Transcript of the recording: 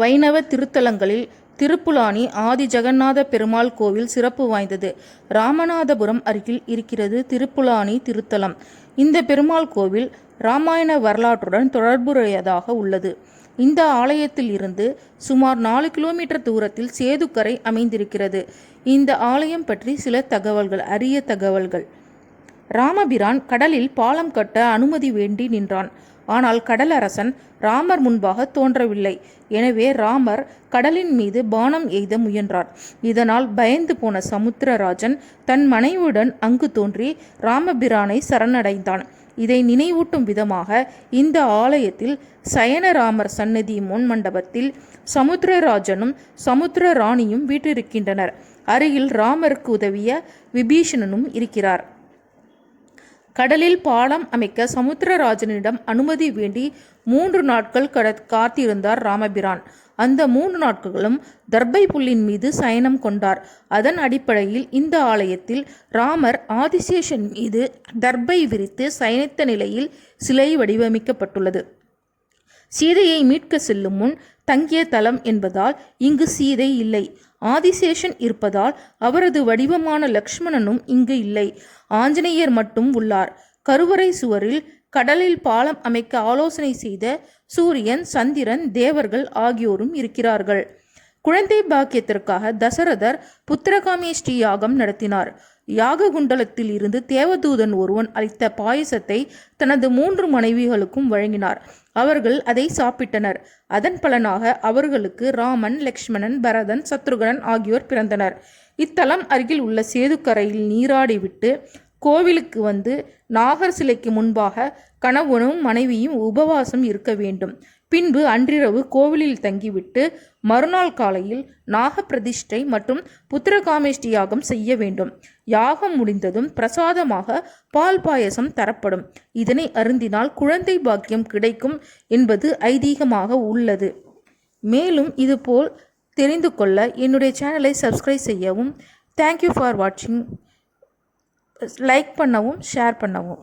வைணவ திருத்தலங்களில் திருப்புலானி ஆதி ஜெகநாத பெருமாள் கோவில் சிறப்பு வாய்ந்தது. ராமநாதபுரம் அருகில் இருக்கிறது திருப்புலானி திருத்தலம். இந்த பெருமாள் கோவில் இராமாயண வரலாற்றுடன் தொடர்புடையதாக உள்ளது. இந்த ஆலயத்தில் இருந்து சுமார் 4 கிலோமீட்டர் தூரத்தில் சேதுக்கரை அமைந்திருக்கிறது. இந்த ஆலயம் பற்றி சில அரிய தகவல்கள். ராமபிரான் கடலில் பாலம் கட்ட அனுமதி வேண்டி நின்றான். ஆனால் கடலரசன் ராமர் முன்பாக தோன்றவில்லை. எனவே ராமர் கடலின் மீது பானம் எய்த முயன்றார். இதனால் பயந்து போன சமுத்திரராஜன் தன் மனைவியுடன் அங்கு தோன்றி ராமபிரானை சரணடைந்தான். இதை நினைவூட்டும் விதமாக இந்த ஆலயத்தில் சயனராமர் சன்னதி முன் மண்டபத்தில் சமுத்திரராஜனும் சமுத்திரராணியும் வீற்றிருக்கின்றனர். அருகில் ராமருக்கு உதவிய விபீஷணனும் இருக்கிறார். கடலில் பாலம் அமைக்க சமுத்திரராஜனிடம் அனுமதி வேண்டி 3 நாட்கள் காத்திருந்தார் ராமபிரான். அந்த 3 நாட்களும் தர்பை புல்லின் மீது சயனம் கொண்டார். அதன் அடிப்படையில் இந்த ஆலயத்தில் ராமர் ஆதிசேஷன் மீது தர்பை விரித்து சயனித்த நிலையில் சிலை வடிவமைக்கப்பட்டுள்ளது. சீதையை மீட்க செல்லும் முன் தங்கிய தலம் என்பதால் இங்கு சீதை இல்லை. ஆதிசேஷன் இருப்பதால் அவரது வடிவமான லக்ஷ்மணனும் இங்கு இல்லை. ஆஞ்சநேயர் மட்டும் உள்ளார். கருவறை சுவரில் கடலில் பாலம் அமைக்க ஆலோசனை செய்த சூரியன், சந்திரன், தேவர்கள் ஆகியோரும் இருக்கிறார்கள். குழந்தை பாக்கியத்திற்காக தசரதர் புத்திரகாமேஷ்டி யாகம் நடத்தினார். யாக குண்டலத்தில் இருந்து தேவதூதன் ஒருவன் அளித்த பாயசத்தை தனது 3 மனைவிகளுக்கும் வழங்கினார். அவர்கள் அதை சாப்பிட்டனர். அதன் பலனாக அவர்களுக்கு ராமன், லக்ஷ்மணன், பரதன், சத்ருகன் ஆகியோர் பிறந்தனர். இத்தலம் அருகில் உள்ள சேதுக்கரையில் நீராடிவிட்டு கோவிலுக்கு வந்து நாகர் சிலைக்கு முன்பாக கணவனும் மனைவியும் உபவாசம் இருக்க வேண்டும். பின்பு அன்றிரவு கோவிலில் தங்கிவிட்டு மறுநாள் காலையில் நாக பிரதிஷ்டை மற்றும் புத்திரகாமேஷ்டி யாகம் செய்ய வேண்டும். யாகம் முடிந்ததும் பிரசாதமாக பால் பாயசம் தரப்படும். இதனை அருந்தினால் குழந்தை பாக்கியம் கிடைக்கும் என்பது ஐதீகமாக உள்ளது. மேலும் இதுபோல் தெரிந்து கொள்ள என்னுடைய சேனலை சப்ஸ்கிரைப் செய்யவும். தேங்க்யூ ஃபார் வாட்சிங். லைக் பண்ணவும், ஷேர் பண்ணவும்.